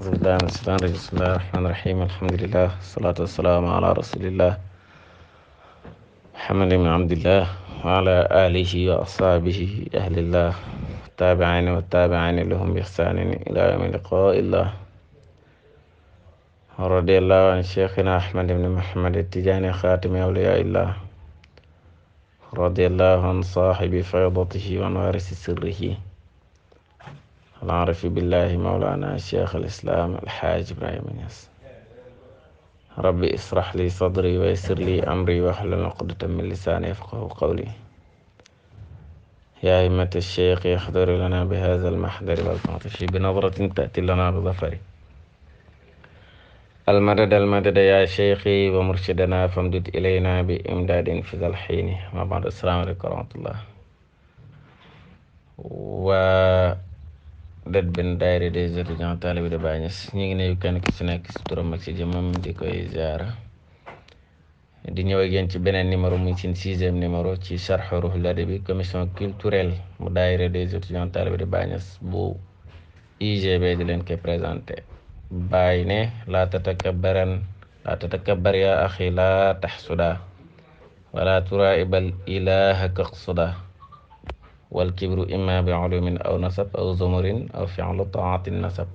أعوذ بالله من الشيطان الرجيم بسم الله الرحمن الرحيم الحمد لله والصلاة والسلام على رسول الله محمد بن عبد الله وعلى آله وأصحابه أهل الله التابعين والتابعين لهم بإحسان إلى يوم لقاء الله ورضي الله عن شيخنا أحمد بن محمد التجاني خاتم أولياء الله رضي الله عن صاحب فيضته ووارث سره العارف بالله مولانا شيخ الإسلام الحاج إبراهيم ياس ربي اسرح لي صدري ويسر لي أمري واحلل عقدة من لساني يفقهوا قولي يا أئمة الشيخ احضر لنا بهذا المحضر والتعطف بنظرة تأتي لنا بظفر المدد المدد يا شيخي ومرشدنا فامدد إلينا بإمداد في ذا الحين ما بعد السلام عليكم ورحمة الله det ben daayira des étudiants talibé de Baye Niass ñi ngi nuyu kenn ku ci nekk ci turam ak ci jëmmam di koy ziara di ñëw ak yéen ci beneen numéro muy seen 6e numéro ci Sharh Ruhul Adabi commission culturelle mu daayira des étudiants talibé de Baye Niass bu IGB di leen koy présenté Baye ne la tatakabbar ya axi la taxsuda wala turaibal ilaha kaqsuda والكبر إما بعلوم أو نسب أو زمر أو فعل طاعة النسب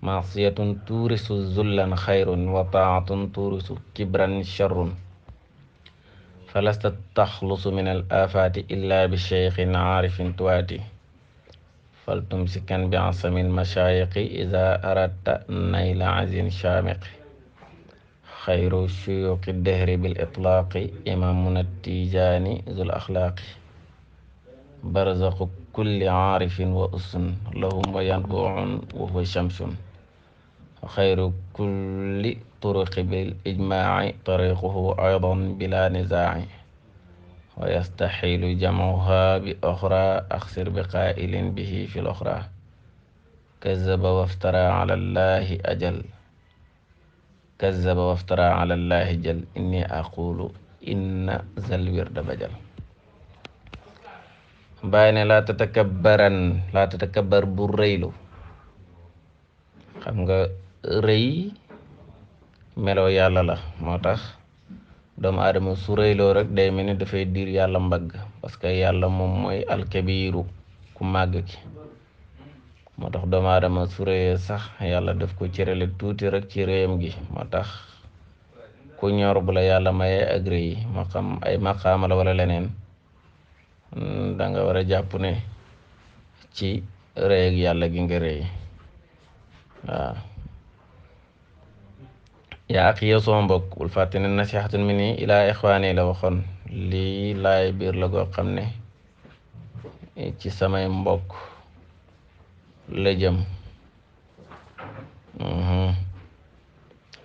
معصية تورث ذلا خير وطاعة تورث كبرا شر فلست تخلص من الآفات إلا بشيخ عارف تواتي فلتمسكا بعصم المشايق إذا أردت نيل عز شامق خير شيوخ الدهر بالإطلاق إمامنا التيجاني ذو الأخلاق برزق كل عارف وأسن لهم وينبوع وهو شمس وخير كل طرق بالإجماع طريقه أيضا بلا نزاع ويستحيل جمعها بأخرى أخسر بقائل به في الأخرى كذب وافترى على الله أجل كذب وافترى على الله جل إني أقول إن ذا الورد بجل Baay ne laa tatakabbar bu rëylu xam nga rëy meloo yàlla la moo tax doomu aadama su rëyloo rek day mel ni dafay diir yàlla mbagg parce que yàlla moom mooy alkabiiru ku màgg ki moo tax doomu aadama su rëyee sax yàlla daf ko cërale tuuti rek ci rëyam gi moo tax ku ñor bu la yàlla mayee ak rëy moo xam ay maqaama la wala leneen da nga war a jàpp ne ci rëy ak yàlla gi nga rëy waaw yaa ak yow sama mbokk bul fàtte ne nasihatun minni ilaa ixwaani la waxoon lii laay biir la goo xam ne ci samay mbokk la jëm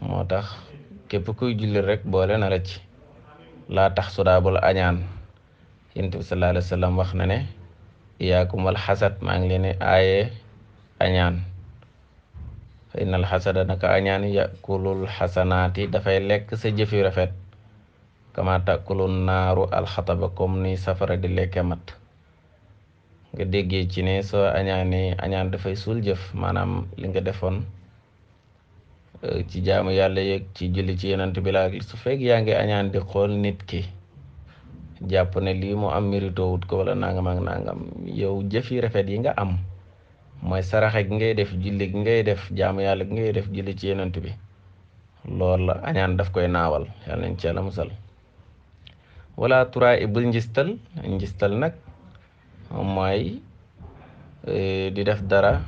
moo tax képp kuy julli rek boole na la ci laa tax sudaa bul añaan Yonent bi sallallahu alayhi wa sallam wax na ne iyaakum wal xasad maa ngi leen di aaye añaan fa innal xasada naka añaan yakulul xasanaati dafay lekk sa jëf yu rafet kama takulun naaru alxataba comme ni safara di lekke mat nga déggee ci ne soo añaanee añaan dafay suul jëf maanaam li nga defoon ci jaamu yàlla yeeg ci julli ci Yonent bi la su fekk yaa ngi añaan di xool nit ki jàpp ne lii mu am mérito wut ko wala nangam ak nangam yow jëf yi rafet yi nga am mooy saraxe gi ngay def julli gi ngay def jaamu yàlla gi ngay def julli ci Yonent bi loolu la añaan daf koy naawal yàlla nañ ci yàlla musal wala turaa i bul njistal nag mooy di def dara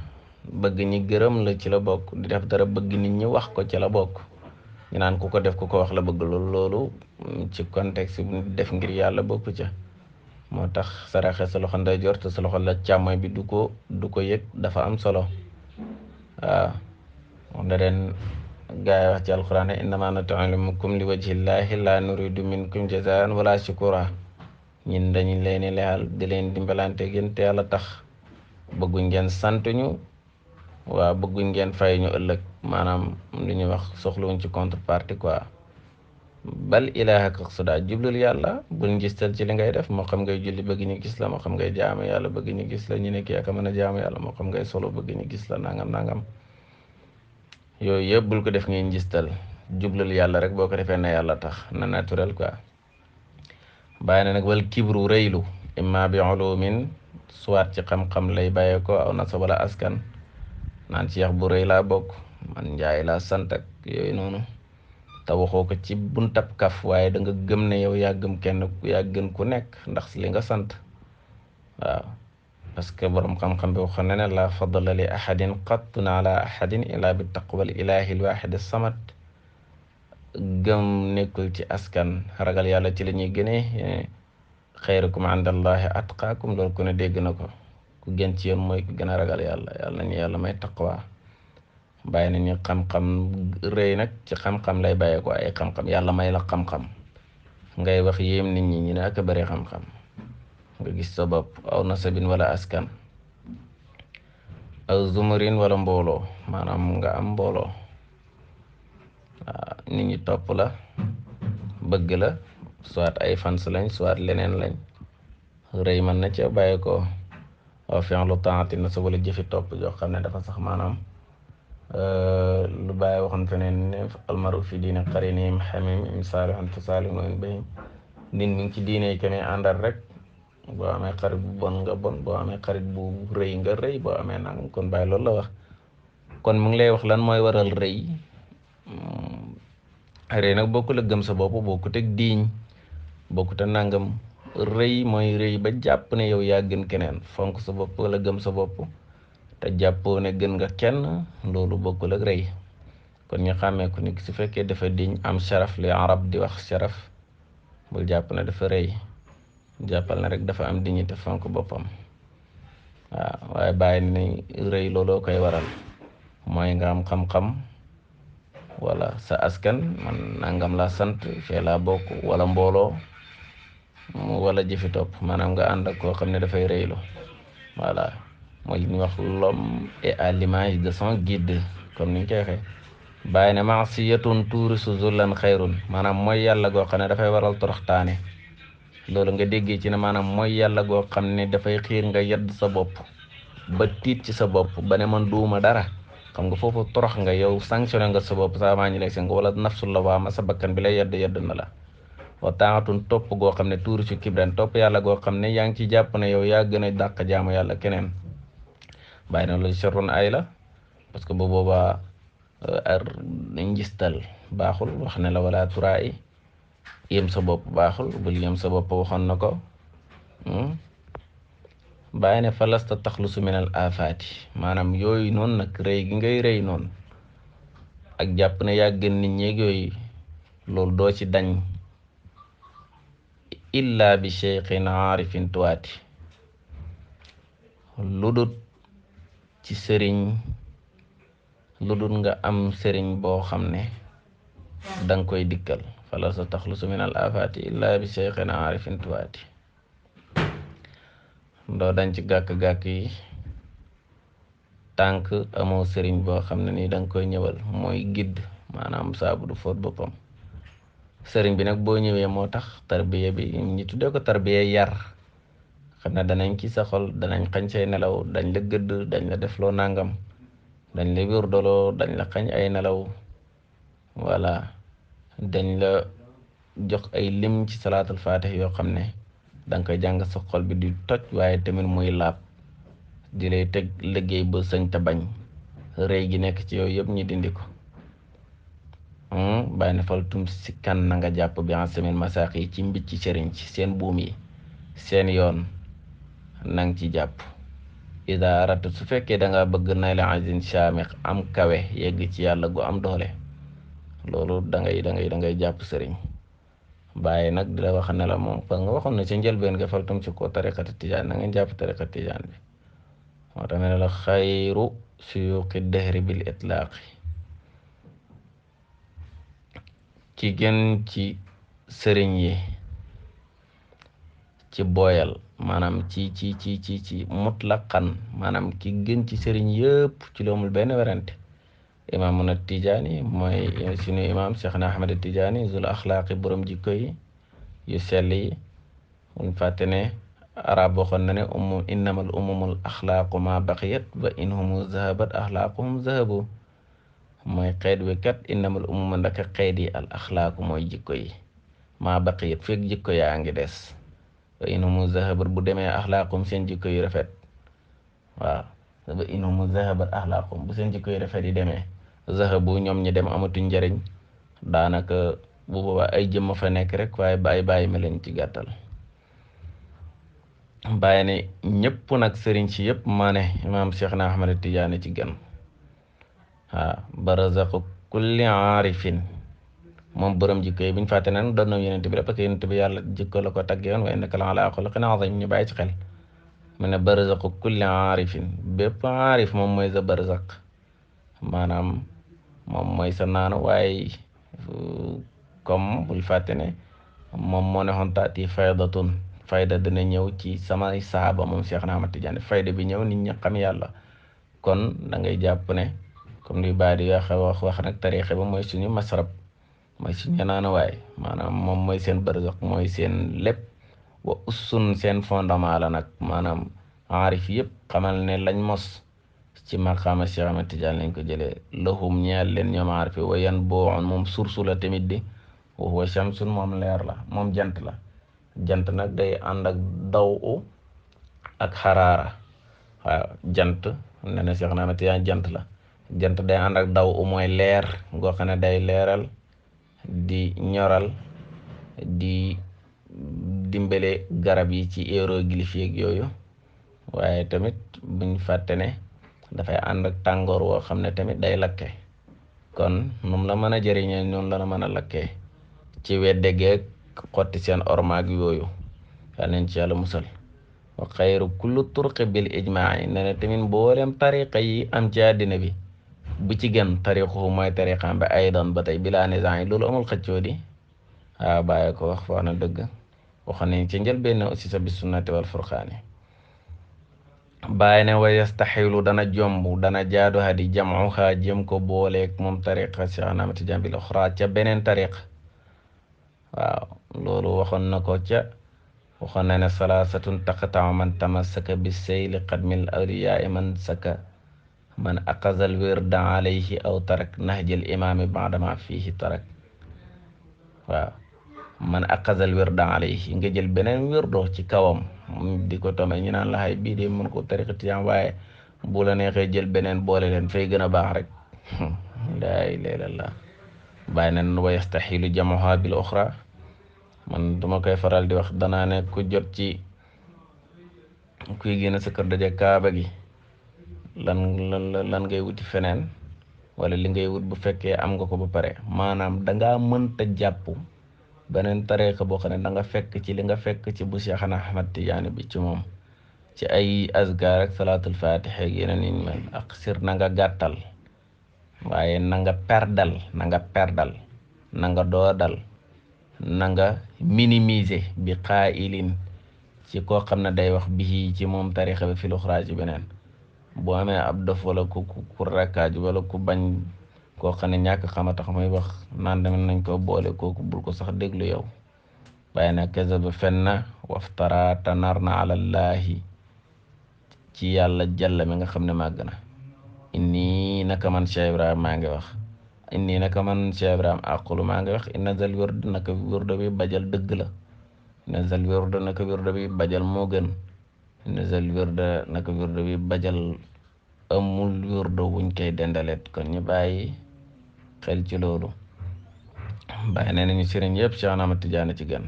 bëgg ñi gërëm la ci la bokk di def dara bëgg nit ñi wax ko ci la bokk ñu naan ku ko def ku ko wax la bëgg loolu ci contexte bi def ngir yàlla bokku ca moo tax saraxe sa loxo ndeyjoor te sa loxo la càmmoñ bi du ko yëg dafa am solo waaw moom da den gaa yi wax ci alquran innama nut'imukum li wajhillahi la nuridu minkum jazaan wala shukura ñun dañu leen lexal di leen dimbalante gën te yàlla tax bëgguñ ngeen sant ñu waaw bëgguñ ngeen fay ñu ëllëg maanaam li ñuy wax soxlawuñ ci contrepartie quoi bal ilaha kaqsuda jublul yàlla bul ngistal ci li ngay def moo xam ngay julli bëgg ñu gis la moo xam ngay jaamu yàlla bëgg ñu gis la ñu ne kii ak mën a jaamu yàlla moo xam ngay solo bëgg ñu gis la nangam yooyu yëpp bul ko def ngay njistal, jublal yàlla rek, boo ko defee na yàlla tax, na naturel quoi. bàyyi na nag wal kibru rëylu imma bi ulumin soit ci xam-xam lay bàyyee ko aw nasab wala askan, naan ci yax bu rëy laa bokk, man njaay laa sant ak yooyu noonu, te waxoo ko ci buntab kaf, waaye da nga gëm ne yow yaa gëm kenn, yaa gën ku nekk ndax li nga sant. waaw parce que borom xam-xam bi waxoon na ne la fadla li ahadin qattun ala ahadin illa bi taqwal ilahi alwahid samad. gëm nekkul ci askan, ragal yàlla ci la ñuy gënee. xayrukum indallahi atqaakum, loolu ku ne dégg na ko, ku gën ci yéen mooy ku gën a ragal yàlla. yàlla nañu yàlla may taqwa. bàyyi nañu xam-xam rëy nag ci xam-xam lay bàyyee ko, ay xam-xam yàlla may la xam-xam ngay wax yéem nit ñi, ñu ne ak a bëri xam-xam, nga gis sa bopp aw nasabin wala askan, aw zumurin wala mbooloo, maanaam nga am mbooloo, waaw nit ñi topp la bëgg la, soit ay fans lañ soit leneen lañ, rëy mën na ca bàyyi ko. aw fi'lu taati na sa wala jëfi topp joo xam ne dafa sax, maanaam lu bàyyi waxoon feneen ne almaru fi diine qarinihim hamim im saalihun fa saalihun bahim, nit mi ngi ci diine kene àndal rek, boo amee xarit bu bon nga bon, boo amee xarit bu rëy nga rëy, boo amee nangam. kon bàyyi loolu la wax, kon mu ngi lay wax lan mooy waral rëy. rëy nag bokkul ak gëm sa bopp, bokkut ak diiñ, bokkut ak nangam. rëy mooy rëy ba jàpp ne yow yaa gën keneen, fonk sa bopp wala gëm sa bopp te jàppoo ne gën nga kenn, loolu bokkul ak rëy. kon ñu xàmmee ko ni su fekkee dafa diñ am sharaf, li arab di wax sharaf, bul jàpp ne dafa rëy, jàppal ne rek dafa am dignité, fonk boppam. waaw waaye bàyyi ni rëy looloo koy waral, mooy nga am xam-xam wala sa askan, man nangam laa sant, fee laa bokk, wala mbooloo, wala jëfi topp, maanaam nga ànd ak koo xam ne dafay rëylu. voilà mooy li ñuy wax l'homme est à l'image de son guide, comme ni ñu koy waxee. bàyyi ne maasiyatun tuurisu zullan xayrun, maanaam mooy yàlla goo xam ne dafay waral toroxtaane. loolu nga déggee ci ne maanaam mooy yàlla goo xam ne dafay xiir nga yedd sa bopp ba tiit ci sa bopp ba ne man duuma dara, xam nga foofu torox nga yow, sanctionné nga sa bopp, saa maa ñu lay seen wala nafsul lawaama, sa bakkan bi lay yedd na la. wa taatun topp goo xam ne tuuri su kibran, topp yàlla goo xam ne yaa ngi ci jàpp ne yow yaa gën a dàq jaamu yàlla keneen. bàyyi na loolu sharrun ay la, parce que bu boobaa njistal baaxul, wax ne la wala turaa yem sa bopp baaxul, bul yem sa bopp, waxoon na ko. bàyyi ne falasta taxlusu min al afaati, maanaam yooyu noonu nag, rëy gi ngay rëy noonu ak jàpp ne yaa gën nit ñeeg yooyu, loolu doo ci dañ illa bi cheikhin aarifin tuwaati, lu dut ci sëriñ, lu dut nga am sëriñ boo xam ne danga koy dikkal. falasta taxlusu min al afaati illa bi cheikhin aarifin tuwaati, doo dañ ci gàkk-gàkk yi tànk amoo sëriñ boo xam ne nii danga koy ñëwal, mooy gidd, maanaam saabu du fóot boppam. sëriñ bi nag boo ñëwee moo tax tarbiya bi ñi tuddee ko tarbiya yar, xam ne danañ ci sa xol, danañ xañ say nelaw, dañ la gëdd, dañ la def loo nangam, dañ la wérdoloo, dañ la xañ ay nelaw, voilà, dañ la jox ay lim ci salaatul fatih yoo xam ne danga koy jàng sa xol bi di toj, waaye tamit muy laab, di lay teg liggéey ba sañ te bañ, rëy gi nekk ci yow yëpp ñi dindi ko. bàyyi na fal tum si kan na nga jàpp bi en semaine masaax yi ci mbicc sëriñ ci seen buum yi, seen yoon nang ci jàpp. ida arata su fekkee da nga bëgg nay la azin shamikh, am kawe yegg ci yàlla gu am doole, loolu da ngay jàpp sëriñ. bàyyi nag di la wax ne la moom parce que nga waxoon na ci njëlbeen nga fal tum ci ko tariqati tijaan, na ngeen jàpp tariqati tijaan bi. moo tax ne la xayru suyuqi dehri bil itlaaqi, ki gën ci sëriñ yi ci boyal, maanaam ci mutlaqan, maanaam ki gën ci sëriñ yëpp ci lu amul benn werante. imaamuna Tijaani mooy sunu imaam Cheikhna Ahmad Tijaani zul axlaaqi, borom jikko yi yu sell yi. buñ fàtte ne arab waxoon na ne innamal umumul axlaaqu ma baqiyat wa in humu zahabat axlaaquhum zahabu. mooy xeet wi kat innamal umuma ndaka xeet yi al axlaaqu mooy jikko yi maa baqiyat fekk jikko yaa ngi des wa inhumu zahabat bu demee axlaaqum seen jikko yu rafet waaw wa inhumu zahabat axlaaqum bu seen jikko yu rafet yi demee zahabu ñoom ñi dem amatuñ njariñ daanaka bu boobaa ay jëmm fa nekk rek waaye bàyyi ma leen ci gàttal bàyyi ne ñëpp nag sëriñ si yëpp maa ne imaam Cheikh na Ahmad Tijaani ci gën waaw barazaqu kulli aarifin moom borom jikko yi bi ñu fàtte nag doon na yonent bi rek parce que yonent bi yàlla jikko la ko tagge woon wa innaka la ala xuluqin azim ñu bàyyi ci xel mu ne barazaqu kulli aarifin bépp aarif moom mooy sa barazaq maanaam moom mooy sa naanu waaye comme bul fàtte ne moom moo ne xoon taati faydatun fayda dina ñëw ci samay saaba moom Cheikh na Ahmad Tidiane fayda bi ñëw nit ñi xam yàlla kon da ngay jàpp ne comme li bàyyi di wax nag tariixa ba mooy suñu masrab mooy suñu naana waay maanaam moom mooy seen barzaq mooy seen lépp wa ussun seen fondement la nag maanaam aarif yëpp xamal ne lañ mos ci maqaama Cheikh Ahmad Tidiane lañ ko jëlee lahum ñeel leen ñoom aarif wa yan boo moom sursu la tamit di wa huwa shamsun moom leer la moom jant la jant nag day ànd ak daw ak xaraara waaw jant ne na Cheikh Ahmad Tidiane jant la jant day ànd ak daw mooy leer ngoo xam ne day leeral di ñoral di dimbale garab yi ci hiéroglyphe yeeg yooyu waaye tamit buñ fàtte ne dafay ànd ak tàngoor woo xam ne tamit day lakke kon moom la mën a jëriñee noonu la mën a lakkee ci wedde geeg xotti seen ormaag yooyu yal nañ ci yàlla musal wa xayru kullu turqi bil ijmaa ne ne tamit mboolem tariqa yi am ci àddina bi bu ci gën tariqu mooy tariqam bi aydan ba tey bilaa nizaa yi loolu amul xëccoo di waaw bàyyi ko wax na dëgg wax nañ ci njëlbéen aussi sa bis sunnati wal furqaani bàyyi ne wa yastaxilu dana jomb dana jaadu hadi jamcuha jëm ko booleeg moom tariqa Cheikh Ahmad Tidiane bil uxra ca beneen tariqa waaw loolu waxoon na ko ca waxoon na ne salaasatun taqtau man tamassaka bi seyli qadmil awliyaa man saka man aqazal wirda alayhi aw tarak nahjal imaami baadama fiihi tarak waaw man aqazal wirda alayhi nga jël beneen wirdo ci kawam di ko tome ñu naan la xay bii de mën ko tariqa Tijaan waaye bu la neexee jël beneen boole leen fay gën a baax rek laa ilaaha illallaah bàyyi na wa yastaxilu jamuha bil uxra man duma koy faral di wax danaa ne ku jot ci kuy génn sa kër daje kaaba gi lan ngay wuti feneen wala li ngay wut bu fekkee am nga ko ba pare maanaam dangaa mënta jàpp beneen tariqa boo xam ne da nga fekk ci li nga fekk ci bu Cheikh Ahmad Tidiane bi ci moom ci ay azkar ak salaatul fatiha ak yeneen yi mel ak sir na nga gàttal waaye na nga perdal na nga doodal na nga minimiser bi xaayilin ci koo xam ne day wax bii ci moom tariqa bi fi lu xuraaj beneen boo amee ab dof wala ku rakkaaj wala ku bañ koo xam ne ñàkk xama tax muy wax naan tamit nañ ko boole kooku bul ko sax déglu yow waaye nag kazaba fen na waftara tanar na alallahi ci yàlla jalla mi nga xam ne màgg na inni naka man Cheikh Ibrahima maa ngi wax inni naka man Cheikh Ibrahima aqulu maa ngi wax inna zal wird naka wirdo bi bajal dëgg la inna zal wird naka wirdo bi bajal moo gën inna zal wird naka wirdo bi bajal amul wirdo wuñ koy dendalet kon ñu bàyyi xel ci loolu bàyyi nee nañu sëriñ yëpp Cheikh Ahmad Tidiane ci gën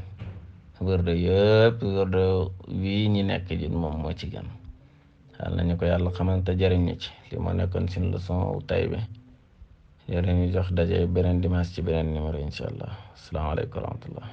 wirdo yëpp wirdo wii ñi nekk ji moom moo ci gën xal nañu ko yàlla xamante jëriñ ñu ci li moo nekkoon sin leçon tay bi yore ñu jox daje beneen dimanche ci beneen numéro incha allah asalaamaaleykum wa rahmatullah